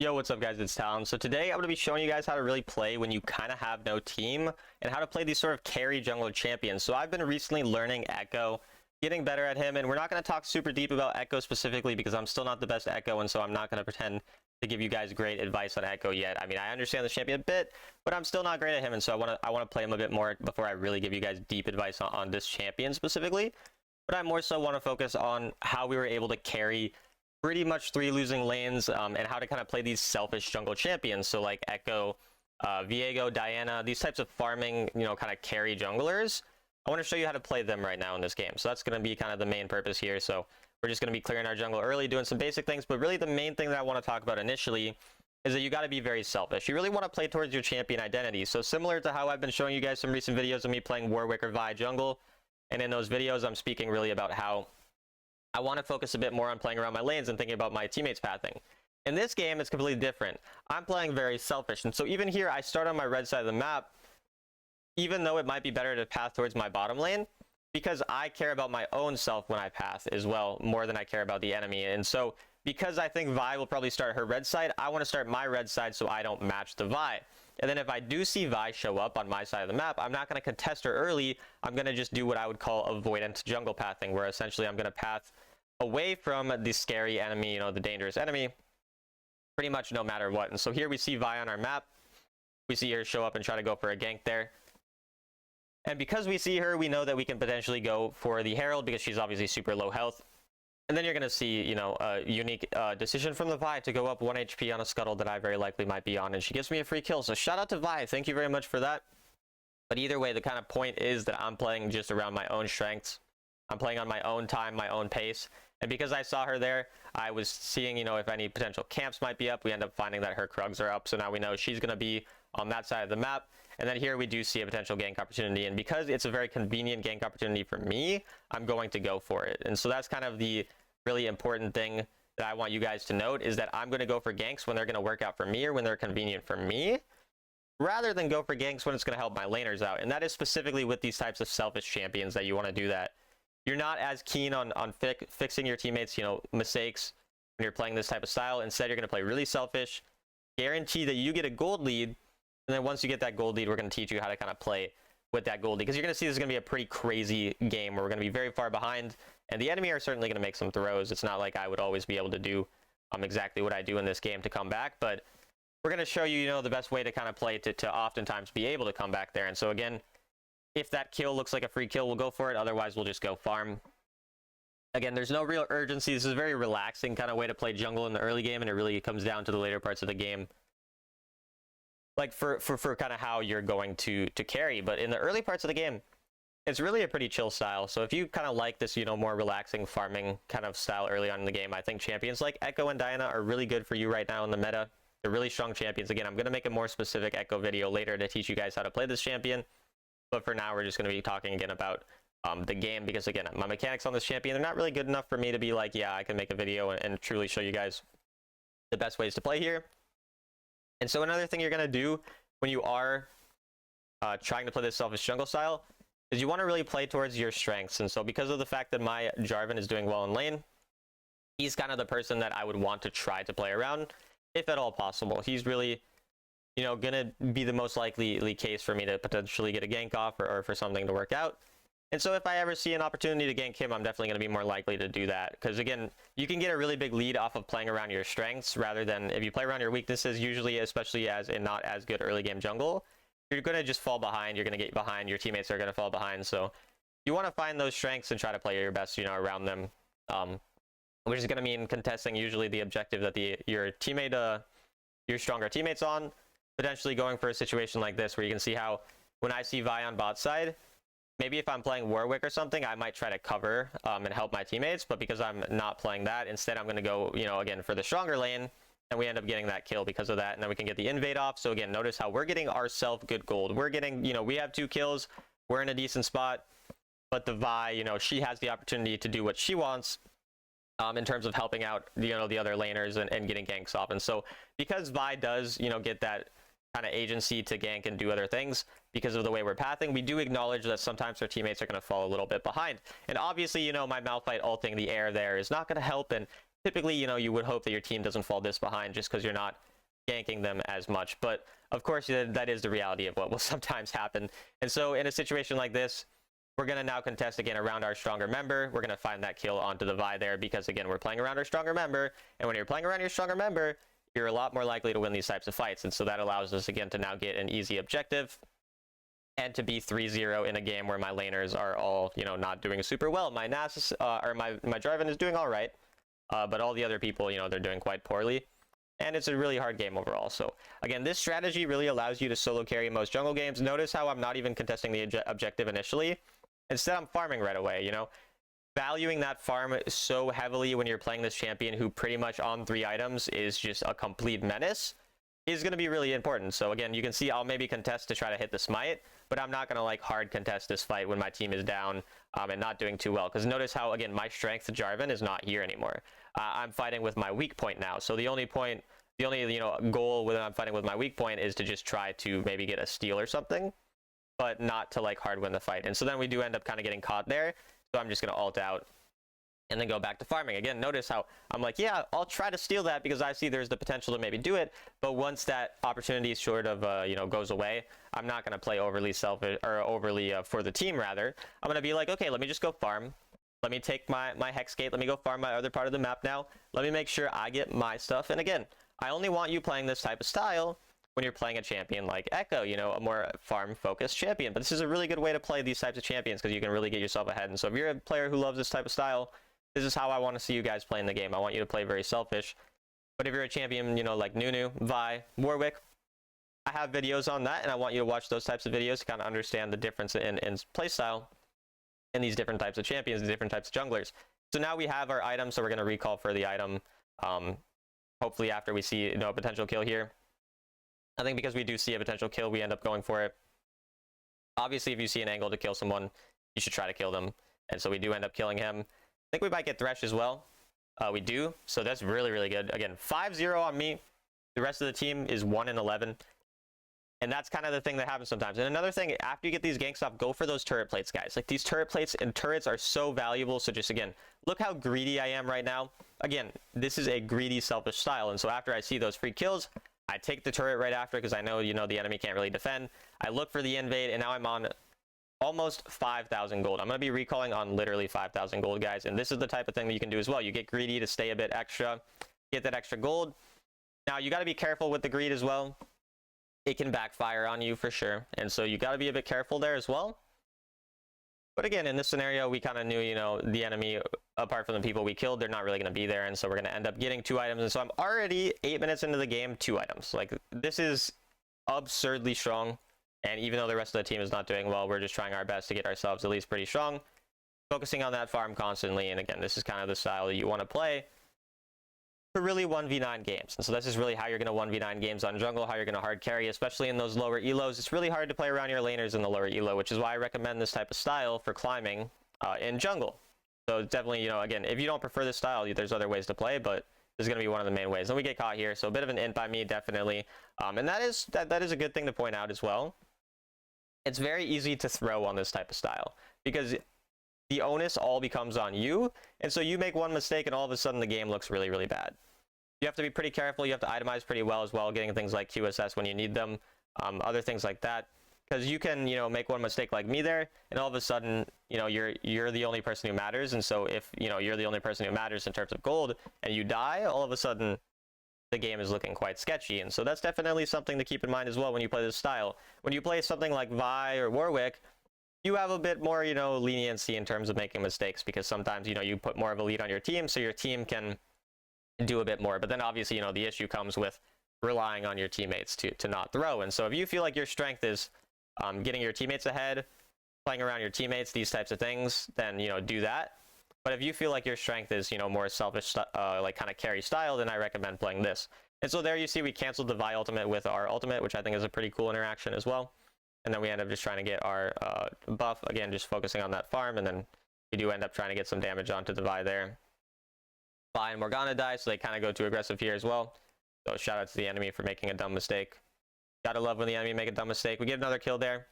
Yo, what's up guys, it's Talon. So today I'm going to be showing you guys how to really play when you kind of have no team and how to play these sort of carry jungler champions. So I've been recently learning Echo, getting better at him, and we're not going to talk super deep about Echo specifically because I'm still not the best Echo, and so I'm not going to pretend to give you guys great advice on Echo yet. I mean, I understand the champion a bit, but I'm still not great at him, and so I want to play him a bit more before I really give you guys deep advice on this champion specifically. But I more so want to focus on how we were able to carry pretty much 3 losing lanes, and how to kind of play these selfish jungle champions. So like Echo, Viego, Diana, these types of farming, kind of carry junglers. I want to show you how to play them right now in this game. So that's going to be kind of the main purpose here. So we're just going to be clearing our jungle early, doing some basic things. But really the main thing that I want to talk about initially is that you got to be very selfish. You really want to play towards your champion identity. So similar to how I've been showing you guys some recent videos of me playing Warwick or Vi jungle. And in those videos, I'm speaking really about how I want to focus a bit more on playing around my lanes and thinking about my teammates pathing. In this game, it's completely different. I'm playing very selfish. And so even here, I start on my red side of the map, even though it might be better to path towards my bottom lane, because I care about my own self when I path as well, more than I care about the enemy. And so because I think Vi will probably start her red side, I want to start my red side so I don't match the Vi. And then if I do see Vi show up on my side of the map, I'm not going to contest her early. I'm going to just do what I would call avoidant jungle pathing, where essentially I'm going to path away from the scary enemy, the dangerous enemy, pretty much no matter what. And so here we see Vi on our map. We see her show up and try to go for a gank there. And because we see her, we know that we can potentially go for the Herald because she's obviously super low health. And then you're going to see, a unique decision from the Vi to go up 1 HP on a scuttle that I very likely might be on. And she gives me a free kill. So shout out to Vi. Thank you very much for that. But either way, the kind of point is that I'm playing just around my own strengths. I'm playing on my own time, my own pace. And because I saw her there, I was seeing, if any potential camps might be up. We end up finding that her Krugs are up. So now we know she's going to be on that side of the map. And then here we do see a potential gank opportunity. And because it's a very convenient gank opportunity for me, I'm going to go for it. And so that's kind of the really important thing that I want you guys to note, is that I'm going to go for ganks when they're going to work out for me or when they're convenient for me, rather than go for ganks when it's going to help my laners out. And that is specifically with these types of selfish champions that you want to do that. You're not as keen on fixing your teammates, mistakes when you're playing this type of style. Instead, you're going to play really selfish, guarantee that you get a gold lead, and then once you get that gold lead, we're going to teach you how to kind of play with that gold lead, because you're going to see this is going to be a pretty crazy game where we're going to be very far behind, and the enemy are certainly going to make some throws. It's not like I would always be able to do exactly what I do in this game to come back, but we're going to show you, the best way to kind of play to oftentimes be able to come back there. And so again, if that kill looks like a free kill, we'll go for it. Otherwise, we'll just go farm. Again, there's no real urgency. This is a very relaxing kind of way to play jungle in the early game, and it really comes down to the later parts of the game, like for kind of how you're going to carry. But in the early parts of the game, it's really a pretty chill style. So if you kind of like this, more relaxing farming kind of style early on in the game, I think champions like Echo and Diana are really good for you right now in the meta. They're really strong champions. Again, I'm going to make a more specific Echo video later to teach you guys how to play this champion. But for now, we're just going to be talking again about the game, because again, my mechanics on this champion, they're not really good enough for me to be like, yeah, I can make a video and truly show you guys the best ways to play here. And so another thing you're going to do when you are trying to play this selfish jungle style is you want to really play towards your strengths. And so because of the fact that my Jarvan is doing well in lane, he's kind of the person that I would want to try to play around, if at all possible. He's really, gonna be the most likely case for me to potentially get a gank off or for something to work out. And so if I ever see an opportunity to gank him, I'm definitely going to be more likely to do that. Because again, you can get a really big lead off of playing around your strengths, rather than if you play around your weaknesses, usually, especially as a not as good early game jungle, you're going to just fall behind. You're going to get behind. Your teammates are going to fall behind. So you want to find those strengths and try to play your best, around them. Which is going to mean contesting usually the objective that your teammate, your stronger teammates on. Potentially going for a situation like this where you can see how when I see Vi on bot side, maybe if I'm playing Warwick or something, I might try to cover and help my teammates. But because I'm not playing that, instead I'm going to go, again, for the stronger lane. And we end up getting that kill because of that. And then we can get the invade off. So again, notice how we're getting ourselves good gold. We're getting, we have 2 kills. We're in a decent spot. But the Vi, she has the opportunity to do what she wants. In terms of helping out, the other laners and getting ganks off. And so because Vi does, get that kind of agency to gank and do other things because of the way we're pathing, we do acknowledge that sometimes our teammates are going to fall a little bit behind. And obviously, my Malphite ulting the air there is not going to help. And typically, you would hope that your team doesn't fall this behind just because you're not ganking them as much. But of course, that is the reality of what will sometimes happen. And so in a situation like this, we're going to now contest again around our stronger member. We're going to find that kill onto the Vi there because, again, we're playing around our stronger member. And when you're playing around your stronger member, you're a lot more likely to win these types of fights. And so that allows us, again, to now get an easy objective and to be 3-0 in a game where my laners are all, you know, not doing super well. My Nasus, or my Jarvan is doing all right, but all the other people, you know, they're doing quite poorly. And it's a really hard game overall. So again, this strategy really allows you to solo carry most jungle games. Notice how I'm not even contesting the objective initially. Instead, I'm farming right away, you know. Valuing that farm so heavily when you're playing this champion who pretty much on 3 items is just a complete menace is going to be really important. So again, you can see I'll maybe contest to try to hit the smite, but I'm not going to like hard contest this fight when my team is down and not doing too well. Because notice how, again, my strength Jarvan is not here anymore. I'm fighting with my weak point now. So the only you know, goal when I'm fighting with my weak point is to just try to maybe get a steal or something, but not to like hard win the fight. And so then we do end up kind of getting caught there. So I'm just going to ult out and then go back to farming. Again, notice how I'm like, yeah, I'll try to steal that because I see there's the potential to maybe do it. But once that opportunity sort of, you know, goes away, I'm not going to play overly selfish or overly for the team, rather. I'm going to be like, okay, let me just go farm. Let me take my Hex Gate. Let me go farm my other part of the map now. Let me make sure I get my stuff. And again, I only want you playing this type of style when you're playing a champion like Echo, you know, a more farm-focused champion. But this is a really good way to play these types of champions because you can really get yourself ahead. And so if you're a player who loves this type of style, this is how I want to see you guys playing the game. I want you to play very selfish. But if you're a champion, you know, like Nunu, Vi, Warwick, I have videos on that, and I want you to watch those types of videos to kind of understand the difference in playstyle in these different types of champions, the different types of junglers. So now we have our item, so we're going to recall for the item, hopefully after we see, you know, a potential kill here. I think because we do see a potential kill, we end up going for it. Obviously, if you see an angle to kill someone, you should try to kill them. And so we do end up killing him. I think we might get Thresh as well. We do. So that's really, really good. Again, 5-0 on me. The rest of the team is 1-11. And that's kind of the thing that happens sometimes. And another thing, after you get these ganks off, go for those turret plates, guys. Like, these turret plates and turrets are so valuable. So just, again, look how greedy I am right now. Again, this is a greedy, selfish style. And so after I see those free kills, I take the turret right after because I know, you know, the enemy can't really defend. I look for the invade, and now I'm on almost 5,000 gold. I'm going to be recalling on literally 5,000 gold, guys. And this is the type of thing that you can do as well. You get greedy to stay a bit extra, get that extra gold. Now, you got to be careful with the greed as well. It can backfire on you for sure. And so you got to be a bit careful there as well. But again, in this scenario, we kind of knew, you know, the enemy, apart from the people we killed, they're not really going to be there. And so we're going to end up getting 2 items. And so I'm already 8 minutes into the game, 2 items. Like, this is absurdly strong. And even though the rest of the team is not doing well, we're just trying our best to get ourselves at least pretty strong. Focusing on that farm constantly. And again, this is kind of the style that you want to play to really 1v9 games. And so this is really how you're going to 1v9 games on jungle, how you're going to hard carry, especially in those lower elos. It's really hard to play around your laners in the lower elo, which is why I recommend this type of style for climbing in jungle. So definitely, you know, again, if you don't prefer this style, there's other ways to play, but this is going to be one of the main ways. And we get caught here, so a bit of an int by me, definitely. And that is a good thing to point out as well. It's very easy to throw on this type of style because the onus all becomes on you. And so you make one mistake and all of a sudden the game looks really, really bad. You have to be pretty careful. You have to itemize pretty well as well, getting things like QSS when you need them, other things like that. Because you can, you know, make one mistake like me there, and all of a sudden, you know, you're the only person who matters. And so if, you know, you're the only person who matters in terms of gold and you die, all of a sudden the game is looking quite sketchy. And so that's definitely something to keep in mind as well when you play this style. When you play something like Vi or Warwick, you have a bit more, you know, leniency in terms of making mistakes because sometimes, you know, you put more of a lead on your team so your team can do a bit more. But then obviously, you know, the issue comes with relying on your teammates to not throw. And so if you feel like your strength is getting your teammates ahead, playing around your teammates, these types of things, then, you know, do that. But if you feel like your strength is, you know, more selfish, like kind of carry style, then I recommend playing this. And so there you see we canceled the Vi ultimate with our ultimate, which I think is a pretty cool interaction as well. And then we end up just trying to get our buff, again, just focusing on that farm. And then we do end up trying to get some damage onto the Vi there. Vi and Morgana die, so they kind of go too aggressive here as well. So shout out to the enemy for making a dumb mistake. Gotta love when the enemy make a dumb mistake. We get another kill there.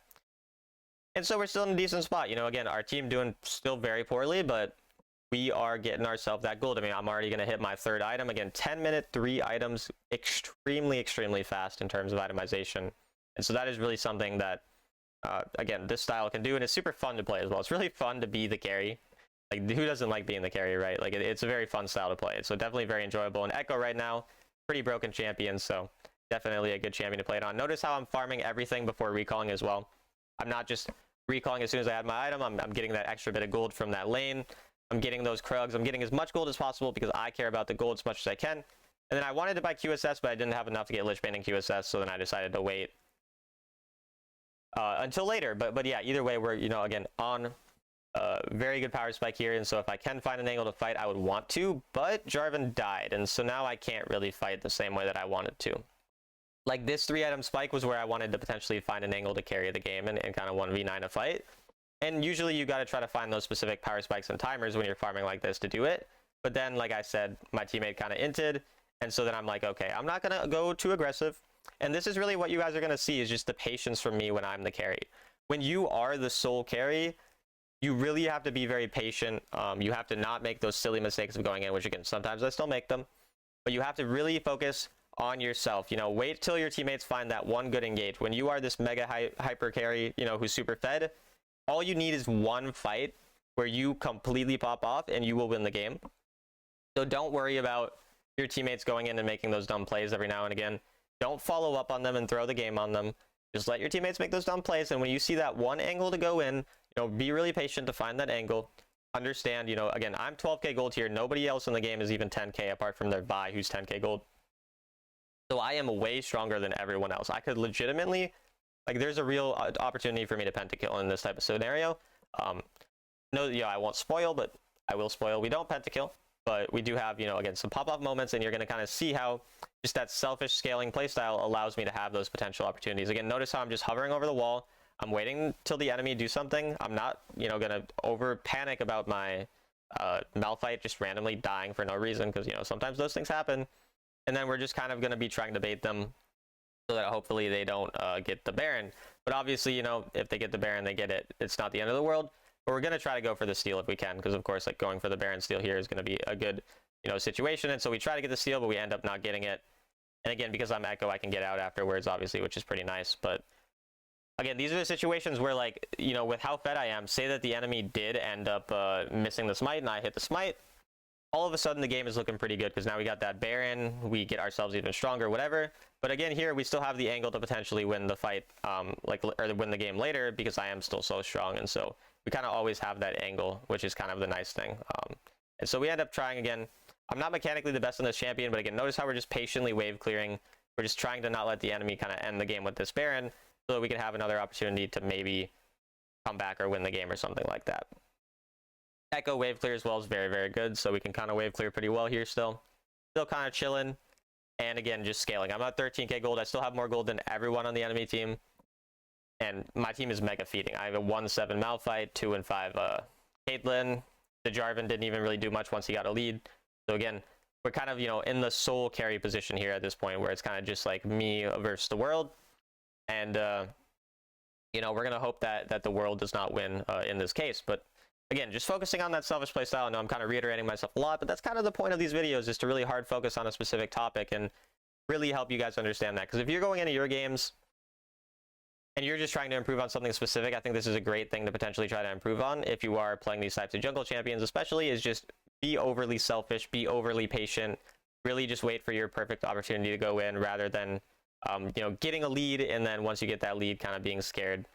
And so we're still in a decent spot. You know, again, our team doing still very poorly, but we are getting ourselves that gold. I mean, I'm already going to hit my third item. Again, 10-minute, 3 items, extremely, extremely fast in terms of itemization. And so that is really something that, again, this style can do, and it's super fun to play as well. It's really fun to be the carry. Like, who doesn't like being the carry, right? Like, it's a very fun style to play. So definitely very enjoyable. And Echo right now, pretty broken champion, so definitely a good champion to play it on. Notice how I'm farming everything before recalling as well. I'm not just recalling as soon as I add my item. I'm getting that extra bit of gold from that lane. I'm getting those Krugs. I'm getting as much gold as possible because I care about the gold as much as I can. And then I wanted to buy QSS, but I didn't have enough to get Lich Bane and QSS, so then I decided to wait until later. But yeah, either way, we're, you know, again, on very good power spike here, and so if I can find an angle to fight, I would want to, but Jarvan died, and so now I can't really fight the same way that I wanted to. Like, this 3-item spike was where I wanted to potentially find an angle to carry the game and kind of 1v9 a fight. And usually you got to try to find those specific power spikes and timers when you're farming like this to do it. But then, like I said, my teammate kind of inted, and so then I'm like, okay, I'm not going to go too aggressive. And this is really what you guys are going to see, is just the patience from me when I'm the carry. When you are the sole carry, you really have to be very patient. You have to not make those silly mistakes of going in, which again, sometimes I still make them. But you have to really focus on yourself. You know, wait till your teammates find that one good engage. When you are this mega hyper carry, you know, who's super fed, all you need is one fight where you completely pop off and you will win the game. So don't worry about your teammates going in and making those dumb plays every now and again. Don't follow up on them and throw the game on them. Just let your teammates make those dumb plays, and when you see that one angle to go in, you know, be really patient to find that angle. Understand, you know, again, I'm 12k gold here. Nobody else in the game is even 10k apart from their Vi, who's 10k gold. So I am way stronger than everyone else. I could legitimately, like, there's a real opportunity for me to pentakill in this type of scenario. No, yeah, I won't spoil, but I will spoil. We don't pentakill, but we do have, you know, again, some pop-off moments, and you're going to kind of see how just that selfish scaling playstyle allows me to have those potential opportunities. Again, notice how I'm just hovering over the wall. I'm waiting till the enemy do something. I'm not, you know, going to over panic about my Malphite just randomly dying for no reason, because, you know, sometimes those things happen. And then we're just kind of going to be trying to bait them so that hopefully they don't get the Baron. But obviously, you know, if they get the Baron, they get it. It's not the end of the world. But we're going to try to go for the steal if we can, because of course, like, going for the Baron steal here is going to be a good, you know, situation. And so we try to get the steal, but we end up not getting it. And again, because I'm Echo, I can get out afterwards, obviously, which is pretty nice. But again, these are the situations where, like, you know, with how fed I am, say that the enemy did end up missing the smite and I hit the smite. All of a sudden the game is looking pretty good because now we got that Baron, we get ourselves even stronger, whatever. But again, here we still have the angle to potentially win the fight, or win the game later, because I am still so strong. And so we kind of always have that angle, which is kind of the nice thing. And so we end up trying again. I'm not mechanically the best on this champion, but again, notice how we're just patiently wave clearing. We're just trying to not let the enemy kind of end the game with this Baron, so that we can have another opportunity to maybe come back or win the game or something like that. Echo wave clear as well is very, very good, so we can kind of wave clear pretty well here still. Still kind of chilling, and again, just scaling. I'm at 13k gold. I still have more gold than everyone on the enemy team, and my team is mega feeding. I have a 1-7 Malphite, 2 and 5 Caitlyn. The Jarvan didn't even really do much once he got a lead. So again, we're kind of, you know, in the sole carry position here at this point, where it's kind of just like me versus the world. And, you know, we're going to hope that the world does not win in this case. But again, just focusing on that selfish play style. I know I'm kind of reiterating myself a lot, but that's kind of the point of these videos, is to really hard focus on a specific topic and really help you guys understand that. Because if you're going into your games and you're just trying to improve on something specific, I think this is a great thing to potentially try to improve on if you are playing these types of jungle champions, especially, is just be overly selfish, be overly patient, really just wait for your perfect opportunity to go in, rather than, you know, getting a lead and then once you get that lead, kind of being scared.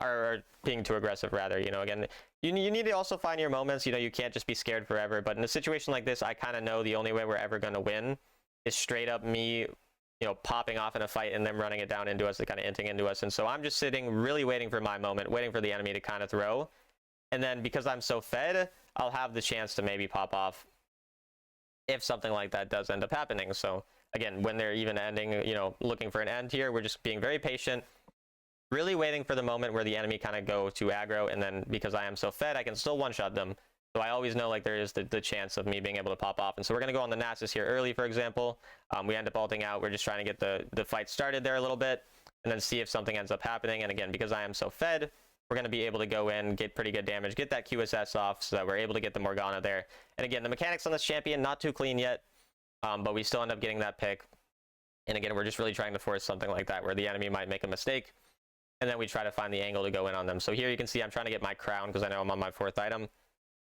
Or being too aggressive, rather. You know, again, you need to also find your moments. You know, you can't just be scared forever. But in a situation like this, I kind of know the only way we're ever going to win is straight up me, you know, popping off in a fight and them running it down into us, kind of inting into us. And so I'm just sitting, really waiting for my moment, waiting for the enemy to kind of throw. And then because I'm so fed, I'll have the chance to maybe pop off if something like that does end up happening. So again, when they're even ending, you know, looking for an end here, we're just being very patient, really waiting for the moment where the enemy kind of go to aggro, and then because I am so fed, I can still one-shot them. So I always know, like, there is the chance of me being able to pop off. And so we're going to go on the Nasus here early, for example. We end up ulting out. We're just trying to get the fight started there a little bit, and then see if something ends up happening. And again, because I am so fed, we're going to be able to go in, get pretty good damage, get that QSS off so that we're able to get the Morgana there. And again, the mechanics on this champion, not too clean yet, but we still end up getting that pick. And again, we're just really trying to force something like that where the enemy might make a mistake, and then we try to find the angle to go in on them. So here you can see I'm trying to get my crown because I know I'm on my 4th item,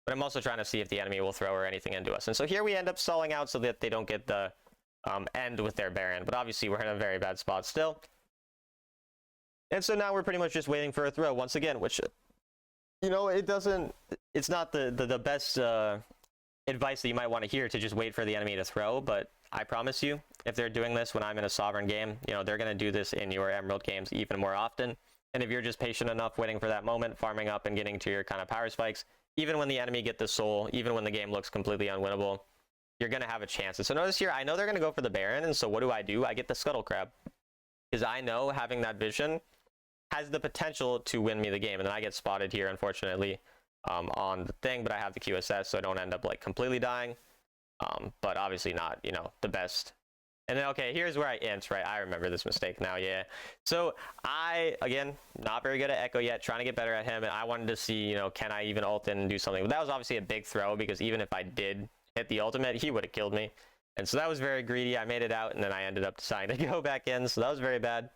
but I'm also trying to see if the enemy will throw or anything into us. And so here we end up stalling out so that they don't get the end with their Baron, but obviously we're in a very bad spot still. And so now we're pretty much just waiting for a throw once again, which, you know, it's not the best advice that you might want to hear, to just wait for the enemy to throw, but I promise you, if they're doing this when I'm in a Sovereign game, you know, they're going to do this in your Emerald games even more often. And if you're just patient enough, waiting for that moment, farming up and getting to your kind of power spikes, even when the enemy get the soul, even when the game looks completely unwinnable, you're going to have a chance. And so notice here, I know they're going to go for the Baron, and so what do? I get the Scuttle Crab, because I know having that vision has the potential to win me the game. And then I get spotted here, unfortunately, on the thing, but I have the QSS, so I don't end up like completely dying. But obviously not, you know, the best. And then, okay, here's where I int, right? I remember this mistake now, yeah. So I, again, not very good at Echo yet, trying to get better at him, and I wanted to see, you know, can I even ult in and do something? But that was obviously a big throw, because even if I did hit the ultimate, he would have killed me. And so that was very greedy. I made it out, and then I ended up deciding to go back in, so that was very bad.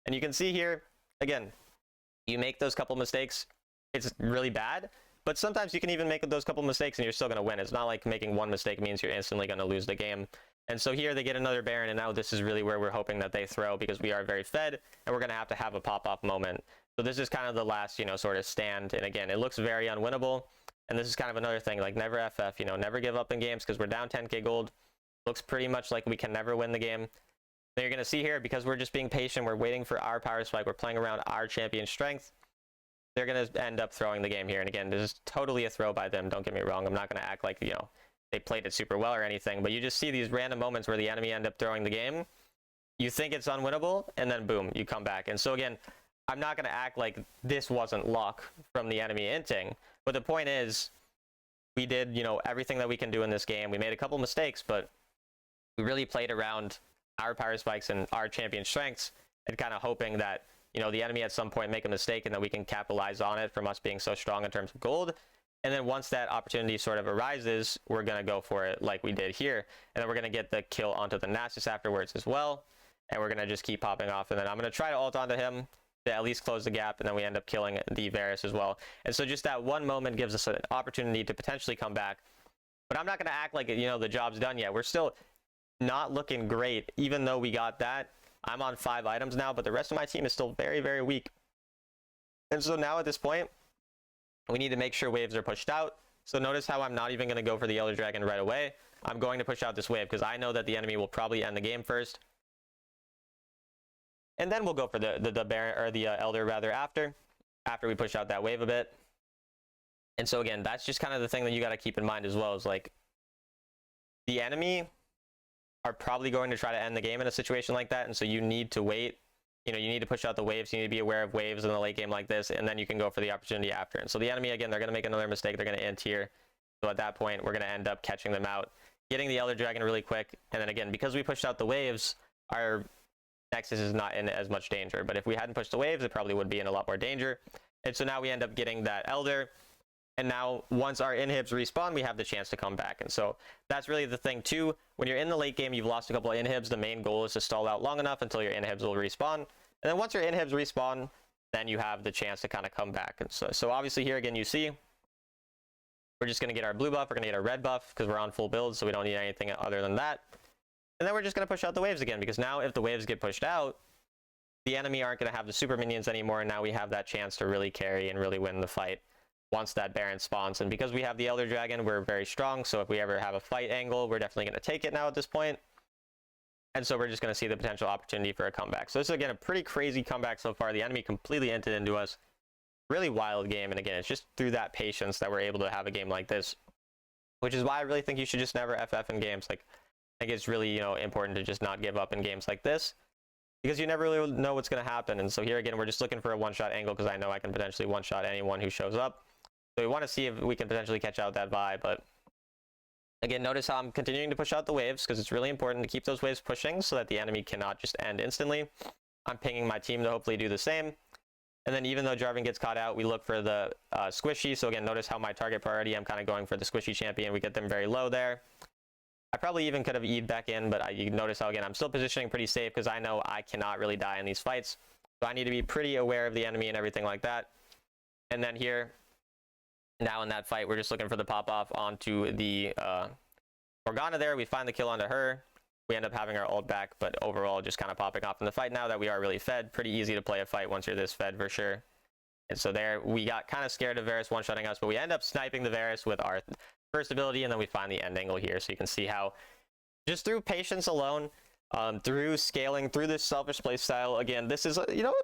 And you can see here, again, you make those couple mistakes, it's really bad. But sometimes you can even make those couple mistakes and you're still going to win. It's not like making one mistake means you're instantly going to lose the game. And so here they get another Baron, and now this is really where we're hoping that they throw, because we are very fed, and we're going to have a pop-off moment. So this is kind of the last, you know, sort of stand. And again, it looks very unwinnable. And this is kind of another thing, like never FF, you know, never give up in games, because we're down 10k gold. Looks pretty much like we can never win the game. Then you're going to see here, because we're just being patient, we're waiting for our power spike, we're playing around our champion strength. They're going to end up throwing the game here. And again, this is totally a throw by them. Don't get me wrong. I'm not going to act like, you know, they played it super well or anything. But you just see these random moments where the enemy end up throwing the game. You think it's unwinnable, and then boom, you come back. And so again, I'm not going to act like this wasn't luck from the enemy inting. But the point is, we did, you know, everything that we can do in this game. We made a couple mistakes, but we really played around our power spikes and our champion strengths, and kind of hoping that, you know, the enemy at some point make a mistake and then we can capitalize on it from us being so strong in terms of gold. And then once that opportunity sort of arises, we're going to go for it like we did here. And then we're going to get the kill onto the Nasus afterwards as well. And we're going to just keep popping off. And then I'm going to try to ult onto him to at least close the gap. And then we end up killing the Varus as well. And so just that one moment gives us an opportunity to potentially come back. But I'm not going to act like, you know, the job's done yet. We're still not looking great, even though we got that. I'm on 5 items now, but the rest of my team is still very, very weak. And so now at this point, we need to make sure waves are pushed out. So notice how I'm not even going to go for the Elder Dragon right away. I'm going to push out this wave because I know that the enemy will probably end the game first. And then we'll go for the Baron, or the Elder rather, after we push out that wave a bit. And so again, that's just kind of the thing that you got to keep in mind as well, is like the enemy are probably going to try to end the game in a situation like that. And so you need to wait. You know, you need to push out the waves. You need to be aware of waves in the late game like this, and then you can go for the opportunity after. And so the enemy, again, they're going to make another mistake. They're going to int here. So at that point, we're going to end up catching them out, getting the Elder Dragon really quick. And then again, because we pushed out the waves, our Nexus is not in as much danger. But if we hadn't pushed the waves, it probably would be in a lot more danger. And so now we end up getting that Elder. And now once our inhibs respawn, we have the chance to come back. And so that's really the thing too. When you're in the late game, you've lost a couple of inhibs. The main goal is to stall out long enough until your inhibs will respawn. And then once your inhibs respawn, then you have the chance to kind of come back. And so obviously here again, you see, we're just going to get our blue buff. We're going to get our red buff because we're on full build. So we don't need anything other than that. And then we're just going to push out the waves again, because now if the waves get pushed out, the enemy aren't going to have the super minions anymore. And now we have that chance to really carry and really win the fight once that Baron spawns. And because we have the Elder Dragon, we're very strong. So if we ever have a fight angle, we're definitely going to take it now at this point. And so we're just going to see the potential opportunity for a comeback. So this is, again, a pretty crazy comeback so far. The enemy completely entered into us. Really wild game. And again, it's just through that patience that we're able to have a game like this, which is why I really think you should just never FF in games. Like, I think it's really, you know, important to just not give up in games like this, because you never really know what's going to happen. And so here again, we're just looking for a one-shot angle, because I know I can potentially one-shot anyone who shows up. So we want to see if we can potentially catch out that Vi. But again, notice how I'm continuing to push out the waves, because it's really important to keep those waves pushing so that the enemy cannot just end instantly. I'm pinging my team to hopefully do the same. And then even though Jarvan gets caught out, we look for the squishy. So again, notice how my target priority, I'm kind of going for the squishy champion. We get them very low there. I probably even could have E'd back in, but you notice how, again, I'm still positioning pretty safe because I know I cannot really die in these fights. So I need to be pretty aware of the enemy and everything like that. And then here, now in that fight, we're just looking for the pop-off onto the Morgana there. We find the kill onto her. We end up having our ult back, but overall just kind of popping off in the fight now that we are really fed. Pretty easy to play a fight once you're this fed for sure. And so there, we got kind of scared of Varus one-shotting us, but we end up sniping the Varus with our first ability, and then we find the end angle here. So you can see how just through patience alone, through scaling, through this selfish play style, again, this is,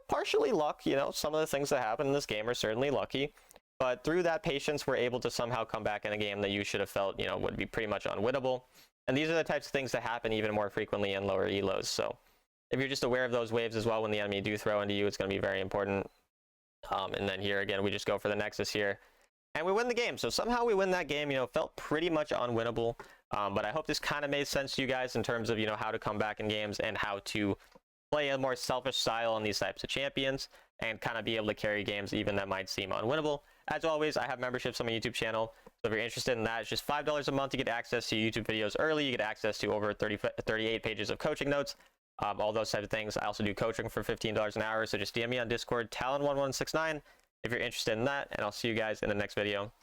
partially luck. Some of the things that happen in this game are certainly lucky. But through that patience, we're able to somehow come back in a game that you should have felt, would be pretty much unwinnable. And these are the types of things that happen even more frequently in lower elos. So if you're just aware of those waves as well when the enemy do throw into you, it's going to be very important. And then here again, we just go for the Nexus here. And we win the game. So somehow we win that game, felt pretty much unwinnable. But I hope this kind of made sense to you guys in terms of, how to come back in games and how to play a more selfish style on these types of champions and kind of be able to carry games even that might seem unwinnable. As always, I have memberships on my YouTube channel. So if you're interested in that, it's just $5 a month. You get access to YouTube videos early. You get access to over 38 pages of coaching notes, all those types of things. I also do coaching for $15 an hour. So just DM me on Discord, Talon1169, if you're interested in that. And I'll see you guys in the next video.